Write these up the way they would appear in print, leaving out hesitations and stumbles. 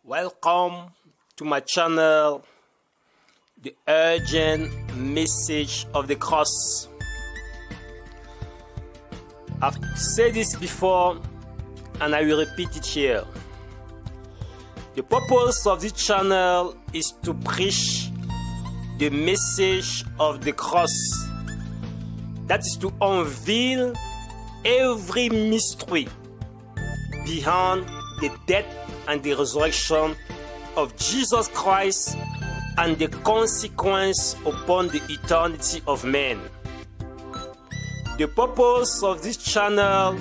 Welcome to my channel, The Urgent Message of the Cross. I've said this before and I will repeat it here. The purpose of this channel is to preach the message of the cross. That is to unveil every mystery behind the death and the resurrection of Jesus Christ and the consequence upon the eternity of man. The purpose of this channel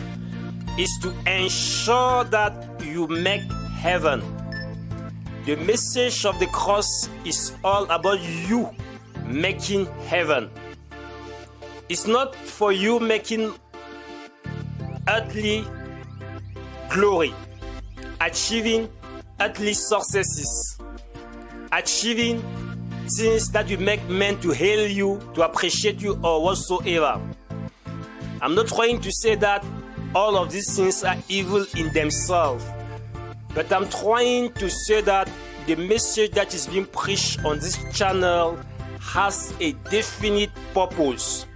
is to ensure that you make heaven. The message of the cross is all about you making heaven. It's not for you making earthly glory, achieving earthly successes, achieving things that will make men to hail you, to appreciate you, or whatsoever. I'm not trying to say that all of these things are evil in themselves, but I'm trying to say that the message that is being preached on this channel has a definite purpose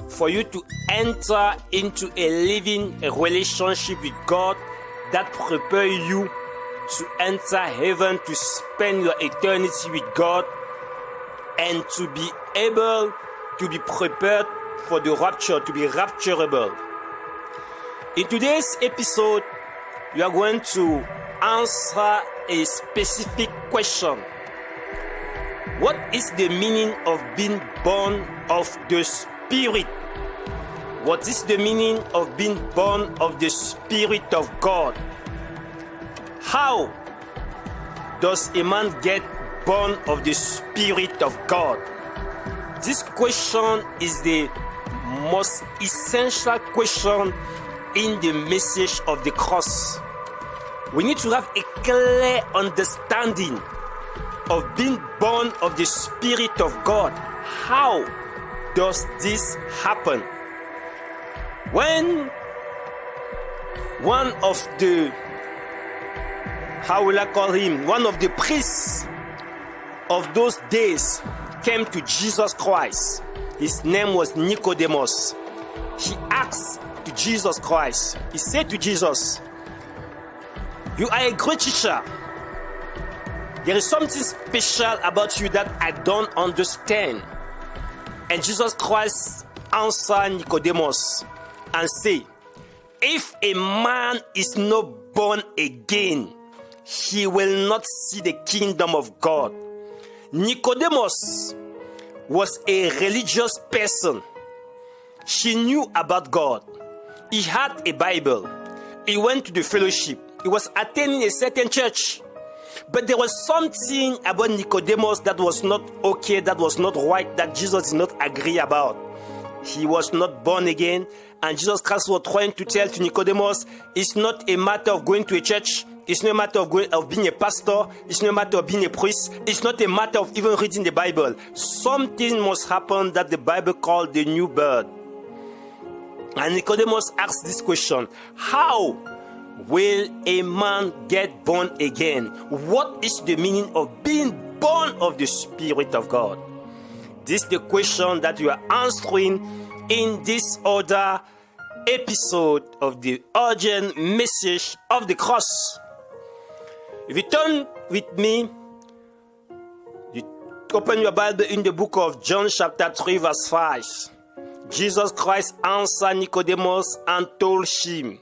for you to enter into a living relationship with God that prepare you to enter heaven, to spend your eternity with God, and to be able to be prepared for the rapture, to be rapturable. In today's episode, we are going to answer a specific question. What is the meaning of being born of the Spirit? What is the meaning of being born of the Spirit of God? How does a man get born of the Spirit of God? This question is the most essential question in the message of the cross. We need to have a clear understanding of being born of the Spirit of God. How does this happen? When one of the, one of the priests of those days came to Jesus Christ. His name was Nicodemus. He asked to Jesus Christ, he said to Jesus, "You are a great teacher. There is something special about you that I don't understand." And Jesus Christ answered Nicodemus and say, "If a man is not born again, he will not see the kingdom of God." Nicodemus was a religious person. She knew about God. He had a Bible. He went to the fellowship. He was attending a certain church. But there was something about Nicodemus that was not okay, that was not right, that Jesus did not agree about. He was not born again, and Jesus Christ was trying to tell to Nicodemus, it's not a matter of going to a church, it's not a matter of being a pastor, it's not a matter of being a priest, it's not a matter of even reading the Bible. Something must happen that the Bible called the new birth. And Nicodemus asked this question, how will a man get born again? What is the meaning of being born of the Spirit of God? This is the question that we are answering in this other episode of the urgent message of the cross. If you turn with me, you open your Bible in the book of John chapter 3 verse 5. Jesus Christ answered Nicodemus and told him,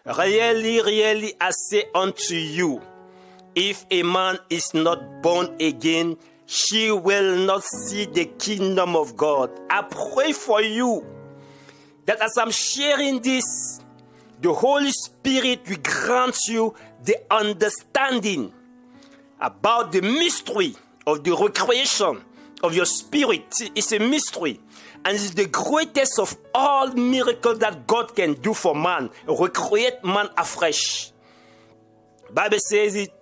"Really, really, I say unto you, if a man is not born again, he will not see the kingdom of God." I pray for you that as I'm sharing this, the Holy Spirit will grant you the understanding about the mystery of the recreation of your spirit. It's a mystery. And it's the greatest of all miracles that God can do for man, recreate man afresh. The Bible says it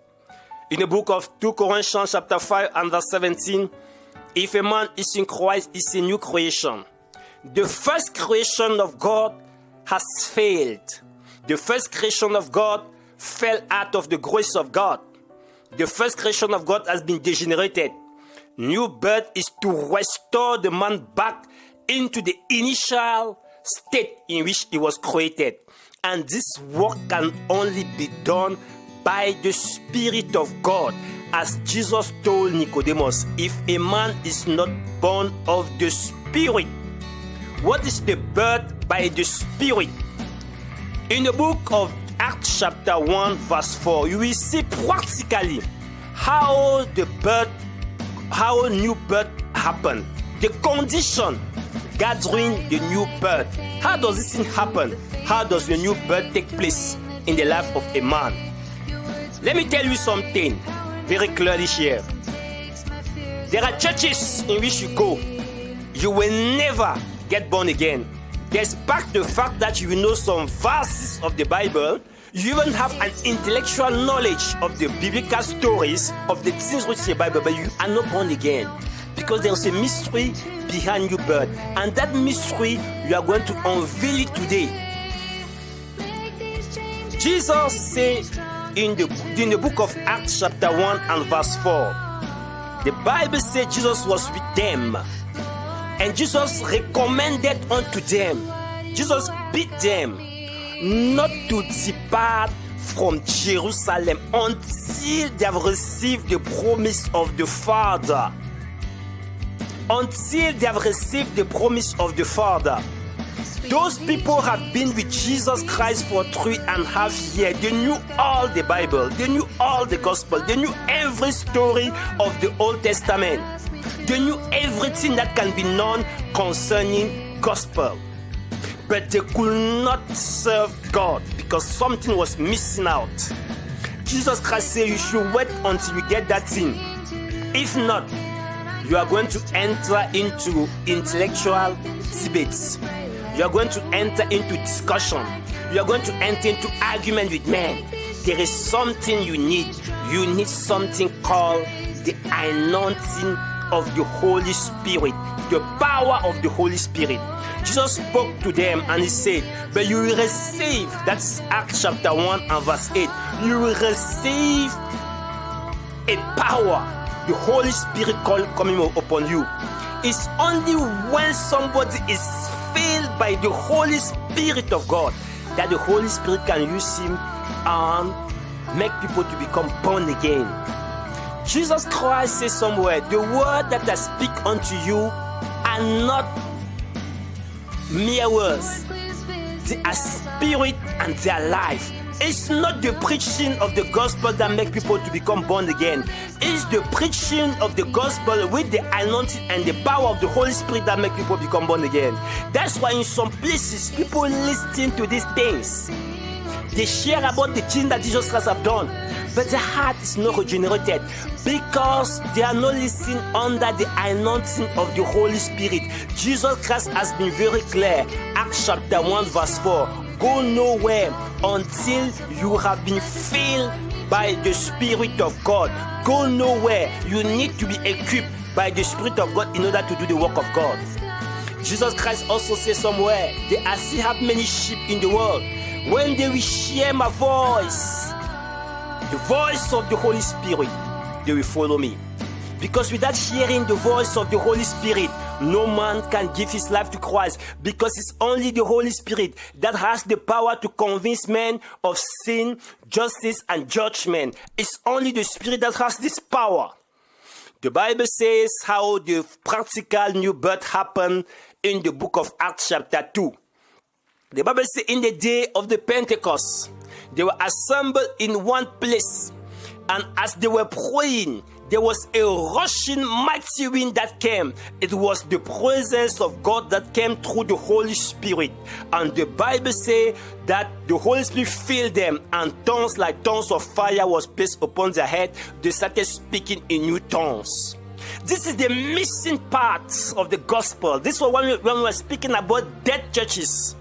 in the book of 2 Corinthians chapter 5 and verse 17, if a man is in Christ, is a new creation. The first creation of God has failed. The first creation of God fell out of the grace of God. The first creation of God has been degenerated. New birth is to restore the man back into the initial state in which he was created. And this work can only be done by the Spirit of God. As Jesus told Nicodemus, if a man is not born of the Spirit, what is the birth by the Spirit? In the book of Acts chapter 1 verse 4, you will see practically how new birth happened. The condition gathering the new birth. How does this thing happen? How does the new birth take place in the life of a man? Let me tell you something very clearly here. There are churches in which you go, you will never get born again. Despite the fact that you know some verses of the Bible, you even have an intellectual knowledge of the biblical stories of the things which the Bible, but you are not born again. Because there is a mystery behind your birth. And that mystery, you are going to unveil it today. Jesus said in the book of Acts chapter 1 and verse 4, the Bible said Jesus was with them. And Jesus recommended unto them, Jesus beat them, not to depart from Jerusalem until they have received the promise of the Father. Until they have received the promise of the Father. Those people have been with Jesus Christ for 3.5 years. They knew all the Bible. They knew all the gospel. They knew every story of the Old Testament. They knew everything that can be known concerning gospel. But they could not serve God because something was missing out. Jesus Christ said you should wait until you get that thing. If not, you are going to enter into intellectual debates. You are going to enter into discussion. You are going to enter into argument with men. There is something you need. You need something called the anointing of the Holy Spirit, the power of the Holy Spirit. Jesus spoke to them and he said, but you will receive, that's Acts chapter 1 and verse 8, you will receive a power, the Holy Spirit coming upon you. It's only when somebody is filled by the Holy Spirit of God that the Holy Spirit can use him and make people to become born again. Jesus Christ says somewhere, the word that I speak unto you are not mere words. They are spirit and they are life. It's not the preaching of the gospel that makes people to become born again. It's the preaching of the gospel with the anointing and the power of the Holy Spirit that makes people become born again. That's why in some places, people listen to these things. They share about the things that Jesus Christ have done. But their heart is not regenerated because they are not listening under the anointing of the Holy Spirit. Jesus Christ has been very clear. Acts chapter 1 verse 4. Go nowhere until you have been filled by the Spirit of God. Go nowhere. You need to be equipped by the Spirit of God in order to do the work of God. Jesus Christ also says somewhere, I still have many sheep in the world. When they will hear my voice, the voice of the Holy Spirit, they will follow me. Because without hearing the voice of the Holy Spirit, no man can give his life to Christ. Because it's only the Holy Spirit that has the power to convince men of sin, justice, and judgment. It's only the Spirit that has this power. The Bible says how the practical new birth happened in the book of Acts chapter 2. The Bible says in the day of the Pentecost, they were assembled in one place. And as they were praying, there was a rushing mighty wind that came. It was the presence of God that came through the Holy Spirit. And the Bible says that the Holy Spirit filled them and tongues like tongues of fire was placed upon their head. They started speaking in new tongues. This is the missing part of the gospel. This was when we were speaking about dead churches.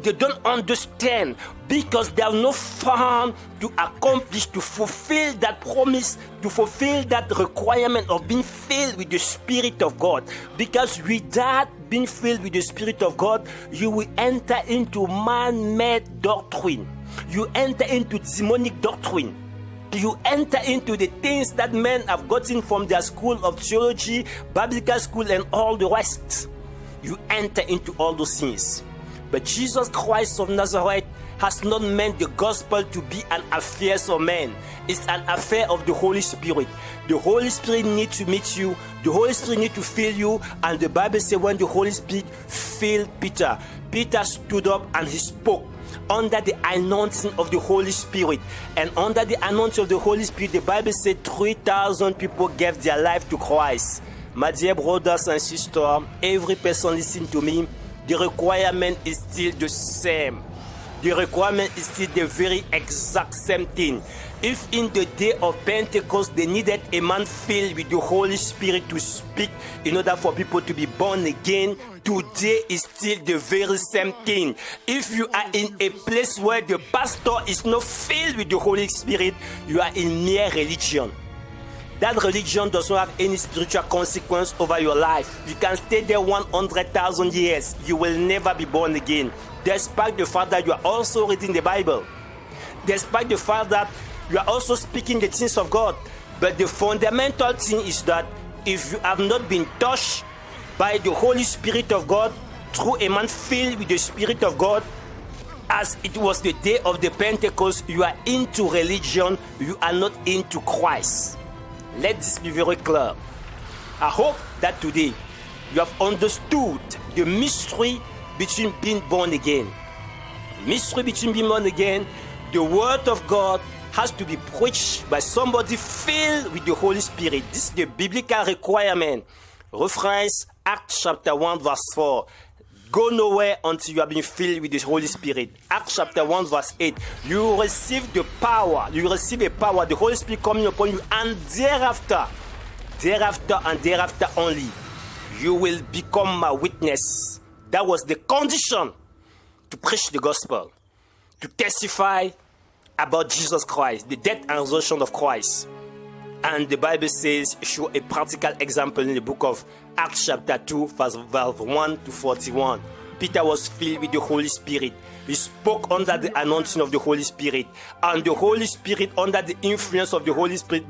They don't understand because they have not found to accomplish, to fulfill that promise, to fulfill that requirement of being filled with the Spirit of God. Because without being filled with the Spirit of God, you will enter into man-made doctrine. You enter into demonic doctrine. You enter into the things that men have gotten from their school of theology, biblical school, and all the rest. You enter into all those things. But Jesus Christ of Nazareth has not meant the gospel to be an affair of men. It's an affair of the Holy Spirit. The Holy Spirit needs to meet you. The Holy Spirit needs to fill you. And the Bible says when the Holy Spirit filled Peter, Peter stood up and he spoke under the anointing of the Holy Spirit. And under the anointing of the Holy Spirit, the Bible said 3,000 people gave their life to Christ. My dear brothers and sisters, every person listening to me, the requirement is still the same. The requirement is still the very exact same thing. If in the day of Pentecost they needed a man filled with the Holy Spirit to speak in order for people to be born again, today is still the very same thing. If you are in a place where the pastor is not filled with the Holy Spirit, you are in mere religion. That religion does not have any spiritual consequence over your life. You can stay there 100,000 years. You will never be born again. Despite the fact that you are also reading the Bible. Despite the fact that you are also speaking the things of God. But the fundamental thing is that if you have not been touched by the Holy Spirit of God through a man filled with the Spirit of God, as it was the day of the Pentecost, you are into religion, you are not into Christ. Let this be very clear. I hope that today you have understood the mystery between being born again. Mystery between being born again. The word of God has to be preached by somebody filled with the Holy Spirit. This is the biblical requirement. Reference Acts chapter 1 verse 4. Go nowhere until you have been filled with the Holy Spirit. Acts chapter 1 verse 8. You will receive the power. You will receive a power. The Holy Spirit coming upon you. And thereafter and thereafter only, you will become my witness. That was the condition to preach the gospel. To testify about Jesus Christ. The death and resurrection of Christ. And the Bible says, show a practical example in the book of Acts chapter 2, verse 1 to 41. Peter was filled with the Holy Spirit. He spoke under the anointing of the Holy Spirit. And the Holy Spirit, under the influence of the Holy Spirit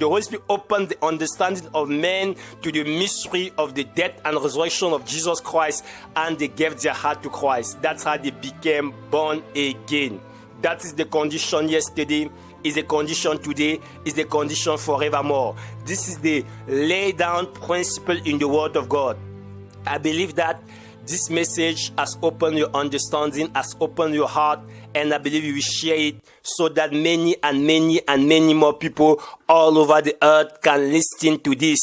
opened the understanding of men to the mystery of the death and resurrection of Jesus Christ. And they gave their heart to Christ. That's how they became born again. That is the condition yesterday, is the condition today, is the condition forevermore. This is the laid down principle in the Word of God. I believe that this message has opened your understanding, has opened your heart, and I believe you will share it so that many and many and many more people all over the earth can listen to this.